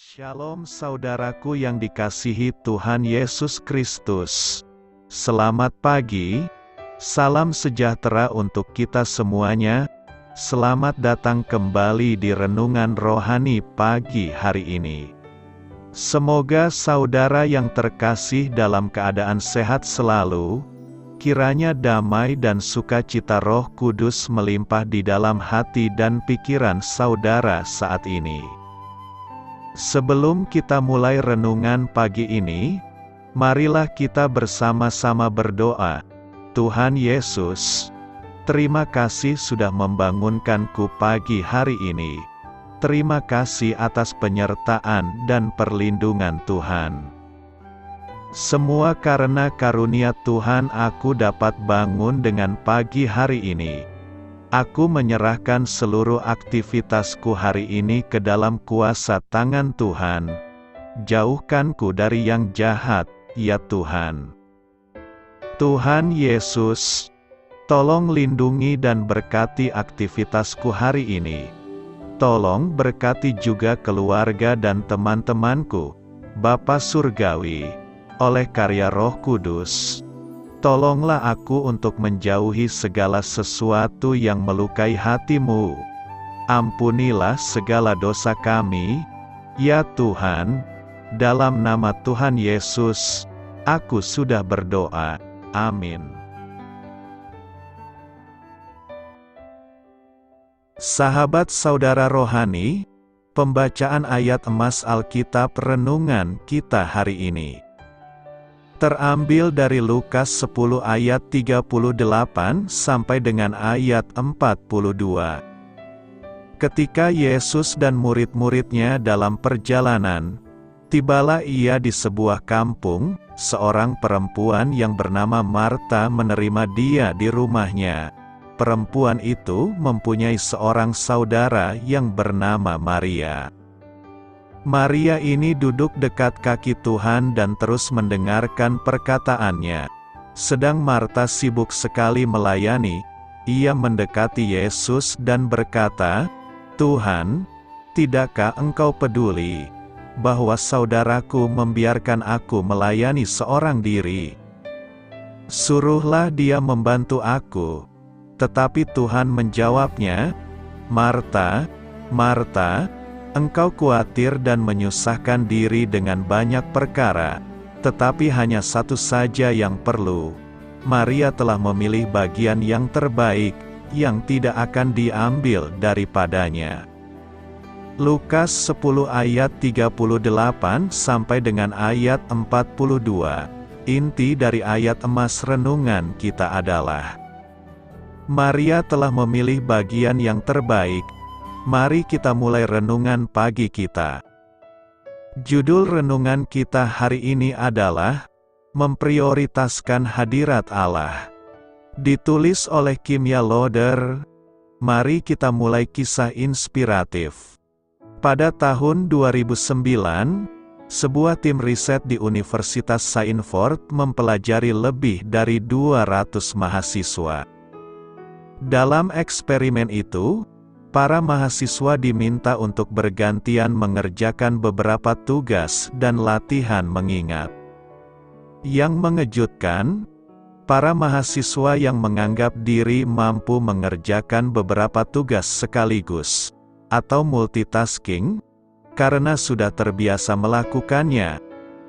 Shalom saudaraku yang dikasihi Tuhan Yesus Kristus. Selamat pagi, salam sejahtera untuk kita semuanya. Selamat datang kembali di Renungan Rohani pagi hari ini. Semoga saudara yang terkasih dalam keadaan sehat selalu. Kiranya damai dan sukacita Roh Kudus melimpah di dalam hati dan pikiran saudara saat ini. Sebelum kita mulai renungan pagi ini, marilah kita bersama-sama berdoa. Tuhan Yesus, terima kasih sudah membangunkanku pagi hari ini. Terima kasih atas penyertaan dan perlindungan Tuhan. Semua karena karunia Tuhan aku dapat bangun dengan pagi hari ini. Aku menyerahkan seluruh aktivitasku hari ini ke dalam kuasa tangan Tuhan. Jauhkanku dari yang jahat, ya Tuhan. Tuhan Yesus, tolong lindungi dan berkati aktivitasku hari ini. Tolong berkati juga keluarga dan teman-temanku, Bapa Surgawi, oleh karya Roh Kudus. Tolonglah aku untuk menjauhi segala sesuatu yang melukai hati-Mu. Ampunilah segala dosa kami, ya Tuhan. Dalam nama Tuhan Yesus, aku sudah berdoa. Amin. Sahabat saudara rohani, pembacaan ayat emas Alkitab renungan kita hari ini terambil dari Lukas 10 ayat 38 sampai dengan ayat 42. Ketika Yesus dan murid-muridnya dalam perjalanan, tibalah ia di sebuah kampung. Seorang perempuan yang bernama Marta menerima dia di rumahnya. Perempuan itu mempunyai seorang saudara yang bernama Maria. Maria ini duduk dekat kaki Tuhan dan terus mendengarkan perkataannya. Sedang Marta sibuk sekali melayani. Ia mendekati Yesus dan berkata, "Tuhan, tidakkah Engkau peduli bahwa saudaraku membiarkan aku melayani seorang diri? Suruhlah dia membantu aku." Tetapi Tuhan menjawabnya, "Marta, Marta, engkau khawatir dan menyusahkan diri dengan banyak perkara, tetapi hanya satu saja yang perlu. Maria telah memilih bagian yang terbaik, yang tidak akan diambil daripadanya." Lukas 10 ayat 38 sampai dengan ayat 42. Inti dari ayat emas renungan kita adalah, Maria telah memilih bagian yang terbaik. Mari kita mulai renungan pagi kita. Judul renungan kita hari ini adalah Memprioritaskan Hadirat Allah. Ditulis oleh Kimya Loder. Mari kita mulai kisah inspiratif. Pada tahun 2009, sebuah tim riset di Universitas Stanford mempelajari lebih dari 200 mahasiswa. Dalam eksperimen itu, para mahasiswa diminta untuk bergantian mengerjakan beberapa tugas dan latihan mengingat. Yang mengejutkan, para mahasiswa yang menganggap diri mampu mengerjakan beberapa tugas sekaligus, atau multitasking, karena sudah terbiasa melakukannya,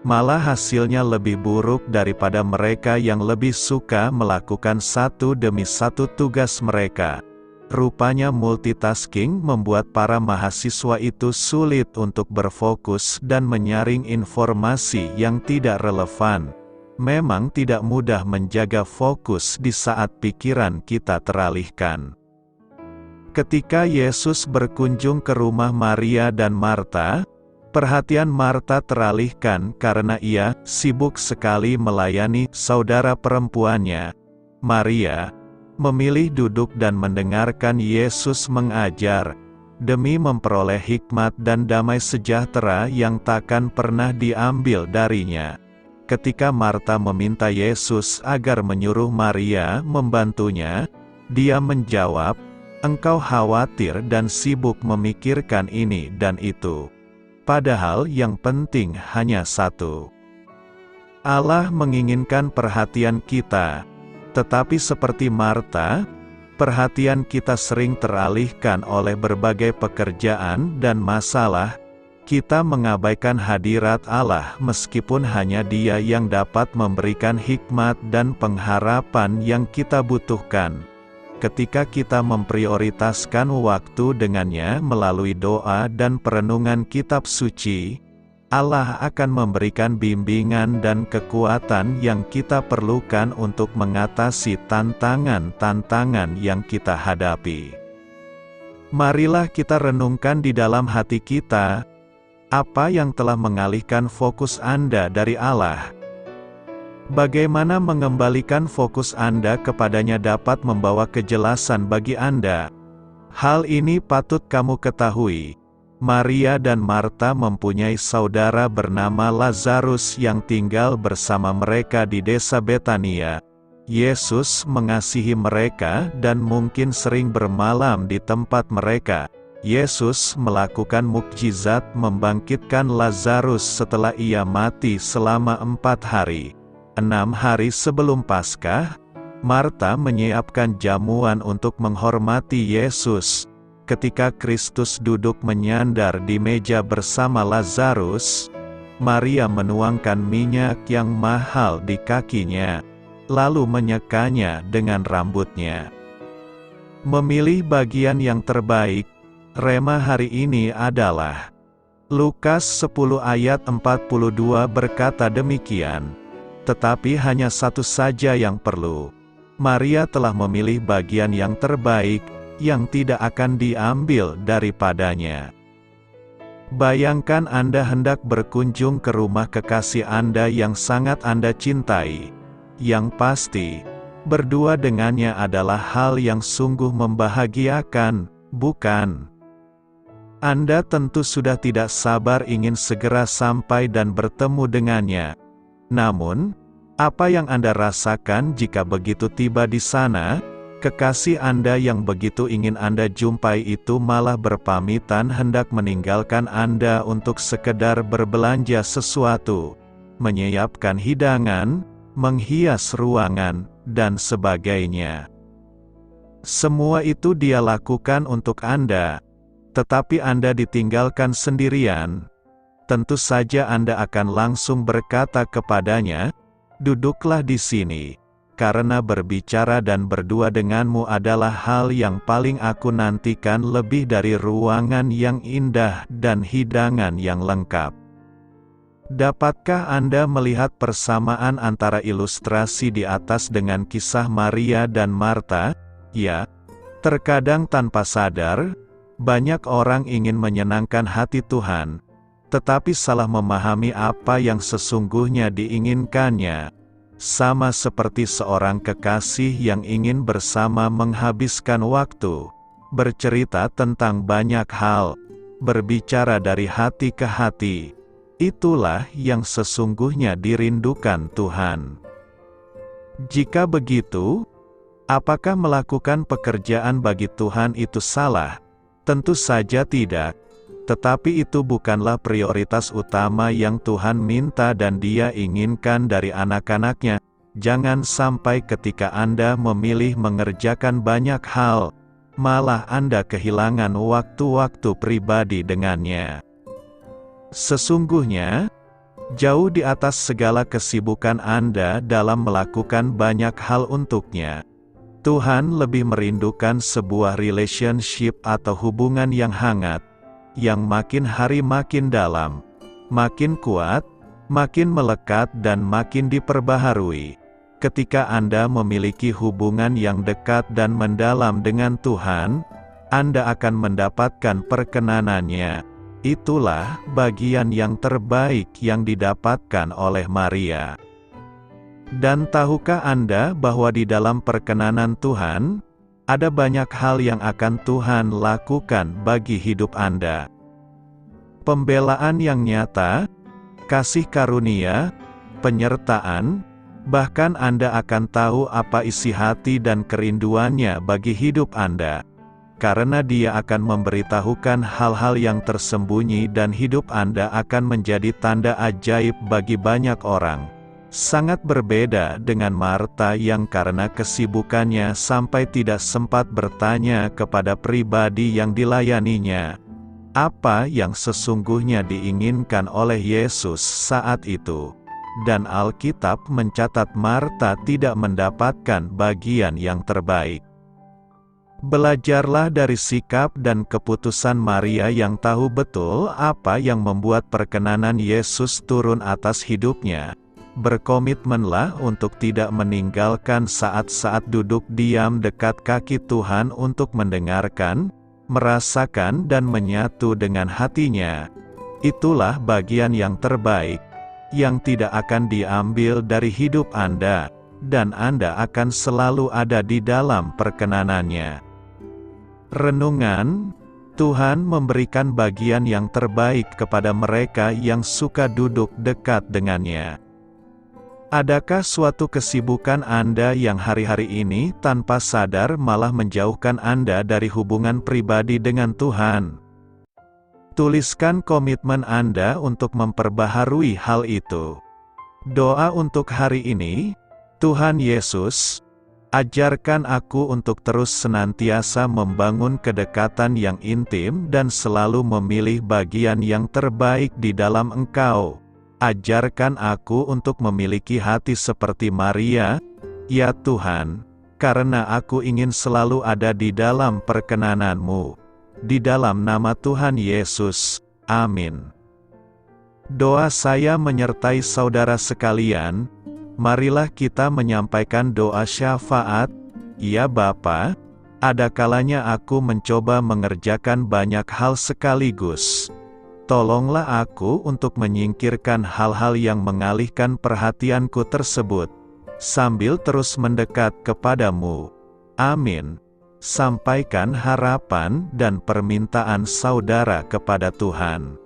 malah hasilnya lebih buruk daripada mereka yang lebih suka melakukan satu demi satu tugas mereka. Rupanya multitasking membuat para mahasiswa itu sulit untuk berfokus dan menyaring informasi yang tidak relevan. Memang tidak mudah menjaga fokus di saat pikiran kita teralihkan. Ketika Yesus berkunjung ke rumah Maria dan Marta, perhatian Marta teralihkan karena ia sibuk sekali melayani saudara perempuannya. Maria memilih duduk dan mendengarkan Yesus mengajar, demi memperoleh hikmat dan damai sejahtera yang takkan pernah diambil darinya. Ketika Marta meminta Yesus agar menyuruh Maria membantunya, dia menjawab, "Engkau khawatir dan sibuk memikirkan ini dan itu. padahal yang penting hanya satu. Allah menginginkan perhatian kita, tetapi seperti Marta, perhatian kita sering teralihkan oleh berbagai pekerjaan dan masalah. Kita mengabaikan hadirat Allah meskipun hanya Dia yang dapat memberikan hikmat dan pengharapan yang kita butuhkan. Ketika kita memprioritaskan waktu dengannya melalui doa dan perenungan kitab suci, Allah akan memberikan bimbingan dan kekuatan yang kita perlukan untuk mengatasi tantangan-tantangan yang kita hadapi. Marilah kita renungkan di dalam hati kita, apa yang telah mengalihkan fokus Anda dari Allah? Bagaimana mengembalikan fokus Anda kepadanya dapat membawa kejelasan bagi Anda? Hal ini patut kamu ketahui. Maria dan Marta mempunyai saudara bernama Lazarus yang tinggal bersama mereka di desa Betania. Yesus mengasihi mereka dan mungkin sering bermalam di tempat mereka. Yesus melakukan mukjizat membangkitkan Lazarus setelah ia mati selama 4 hari. 6 hari sebelum Paskah, Marta menyiapkan jamuan untuk menghormati Yesus. Ketika Kristus duduk menyandar di meja bersama Lazarus, Maria menuangkan minyak yang mahal di kakinya, lalu menyekanya dengan rambutnya. Memilih bagian yang terbaik. Rema hari ini adalah Lukas 10 ayat 42 berkata demikian. Tetapi hanya satu saja yang perlu. Maria telah memilih bagian yang terbaik, yang tidak akan diambil daripadanya. Bayangkan Anda hendak berkunjung ke rumah kekasih Anda yang sangat Anda cintai. Yang pasti, berdua dengannya adalah hal yang sungguh membahagiakan, bukan? Anda tentu sudah tidak sabar ingin segera sampai dan bertemu dengannya. Namun, apa yang Anda rasakan jika begitu tiba di sana? Kekasih Anda yang begitu ingin Anda jumpai itu malah berpamitan hendak meninggalkan Anda untuk sekedar berbelanja sesuatu, menyiapkan hidangan, menghias ruangan, dan sebagainya. Semua itu Dia lakukan untuk Anda. Tetapi Anda ditinggalkan sendirian, tentu saja Anda akan langsung berkata kepadanya, "Duduklah di sini, karena berbicara dan berdua denganmu adalah hal yang paling aku nantikan lebih dari ruangan yang indah dan hidangan yang lengkap." Dapatkah Anda melihat persamaan antara ilustrasi di atas dengan kisah Maria dan Marta? Ya, terkadang tanpa sadar, banyak orang ingin menyenangkan hati Tuhan, tetapi salah memahami apa yang sesungguhnya diinginkannya. Sama seperti seorang kekasih yang ingin bersama menghabiskan waktu, bercerita tentang banyak hal, berbicara dari hati ke hati. Itulah yang sesungguhnya dirindukan Tuhan. Jika begitu, apakah melakukan pekerjaan bagi Tuhan itu salah? Tentu saja tidak. Tetapi itu bukanlah prioritas utama yang Tuhan minta dan Dia inginkan dari anak-anaknya. Jangan sampai ketika Anda memilih mengerjakan banyak hal, malah Anda kehilangan waktu-waktu pribadi dengannya. Sesungguhnya, jauh di atas segala kesibukan Anda dalam melakukan banyak hal untuknya, Tuhan lebih merindukan sebuah relationship atau hubungan yang hangat, yang makin hari makin dalam, makin kuat, makin melekat dan makin diperbaharui. Ketika Anda memiliki hubungan yang dekat dan mendalam dengan Tuhan, Anda akan mendapatkan perkenanannya. Itulah bagian yang terbaik yang didapatkan oleh Maria. Dan tahukah Anda bahwa di dalam perkenanan Tuhan, ada banyak hal yang akan Tuhan lakukan bagi hidup Anda. Pembelaan yang nyata, kasih karunia, penyertaan, bahkan Anda akan tahu apa isi hati dan kerinduannya bagi hidup Anda. karena Dia akan memberitahukan hal-hal yang tersembunyi dan hidup Anda akan menjadi tanda ajaib bagi banyak orang. Sangat berbeda dengan Marta yang karena kesibukannya sampai tidak sempat bertanya kepada pribadi yang dilayaninya, apa yang sesungguhnya diinginkan oleh Yesus saat itu. Dan Alkitab mencatat Marta tidak mendapatkan bagian yang terbaik. Belajarlah dari sikap dan keputusan Maria yang tahu betul apa yang membuat perkenanan Yesus turun atas hidupnya. Berkomitmenlah untuk tidak meninggalkan saat-saat duduk diam dekat kaki Tuhan untuk mendengarkan, merasakan dan menyatu dengan hatinya. Itulah bagian yang terbaik, yang tidak akan diambil dari hidup Anda, dan Anda akan selalu ada di dalam perkenanannya. Renungan, Tuhan memberikan bagian yang terbaik kepada mereka yang suka duduk dekat dengannya. Adakah suatu kesibukan Anda yang hari-hari ini tanpa sadar malah menjauhkan Anda dari hubungan pribadi dengan Tuhan? Tuliskan komitmen Anda untuk memperbaharui hal itu. Doa untuk hari ini, Tuhan Yesus, ajarkan aku untuk terus senantiasa membangun kedekatan yang intim dan selalu memilih bagian yang terbaik di dalam Engkau. Ajarkan aku untuk memiliki hati seperti Maria, ya Tuhan, karena aku ingin selalu ada di dalam perkenanan-Mu. Di dalam nama Tuhan Yesus, amin. Doa saya menyertai saudara sekalian. Marilah kita menyampaikan doa syafaat. Ya Bapa, ada kalanya aku mencoba mengerjakan banyak hal sekaligus. Tolonglah aku untuk menyingkirkan hal-hal yang mengalihkan perhatianku tersebut, sambil terus mendekat kepadamu. Amin. Sampaikan harapan dan permintaan saudara kepada Tuhan.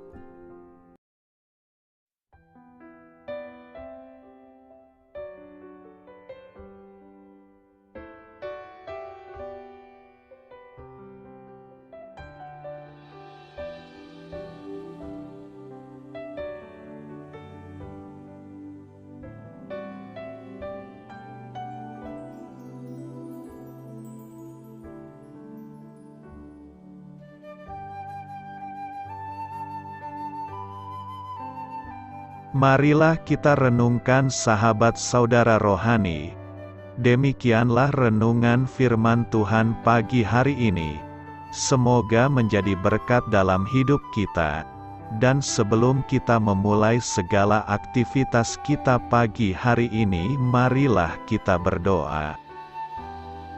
Marilah kita renungkan sahabat saudara rohani. Demikianlah renungan firman Tuhan pagi hari ini. Semoga menjadi berkat dalam hidup kita. Dan sebelum kita memulai segala aktivitas kita pagi hari ini, marilah kita berdoa.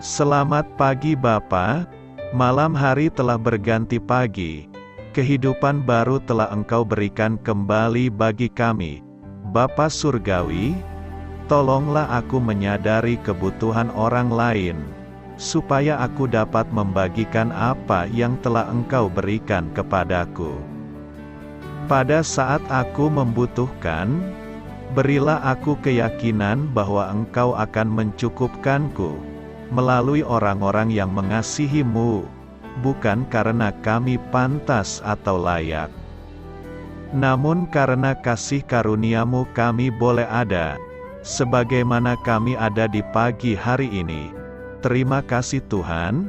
Selamat pagi Bapa, malam hari telah berganti pagi. Kehidupan baru telah Engkau berikan kembali bagi kami. Bapa Surgawi, tolonglah aku menyadari kebutuhan orang lain, supaya aku dapat membagikan apa yang telah Engkau berikan kepadaku. Pada saat aku membutuhkan, berilah aku keyakinan bahwa Engkau akan mencukupkanku, melalui orang-orang yang mengasihi-Mu, bukan karena kami pantas atau layak, namun karena kasih karunia-Mu kami boleh ada, sebagaimana kami ada di pagi hari ini. Terima kasih Tuhan,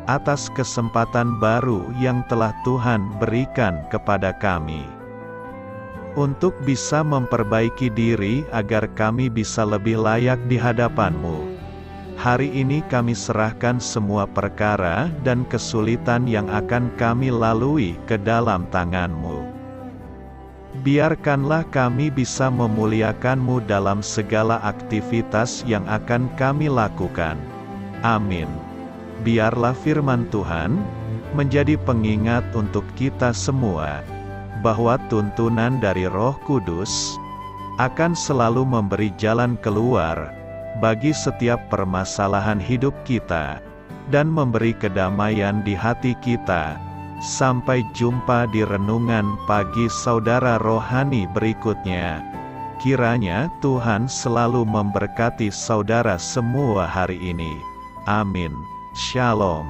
atas kesempatan baru yang telah Tuhan berikan kepada kami, untuk bisa memperbaiki diri agar kami bisa lebih layak di hadapan-Mu. Hari ini kami serahkan semua perkara dan kesulitan yang akan kami lalui ke dalam tangan-Mu. Biarkanlah kami bisa memuliakan-Mu dalam segala aktivitas yang akan kami lakukan. Amin. Biarlah firman Tuhan menjadi pengingat untuk kita semua, bahwa tuntunan dari Roh Kudus akan selalu memberi jalan keluar bagi setiap permasalahan hidup kita, dan memberi kedamaian di hati kita. Sampai jumpa di renungan pagi saudara rohani berikutnya. Kiranya Tuhan selalu memberkati saudara semua hari ini. Amin. Shalom.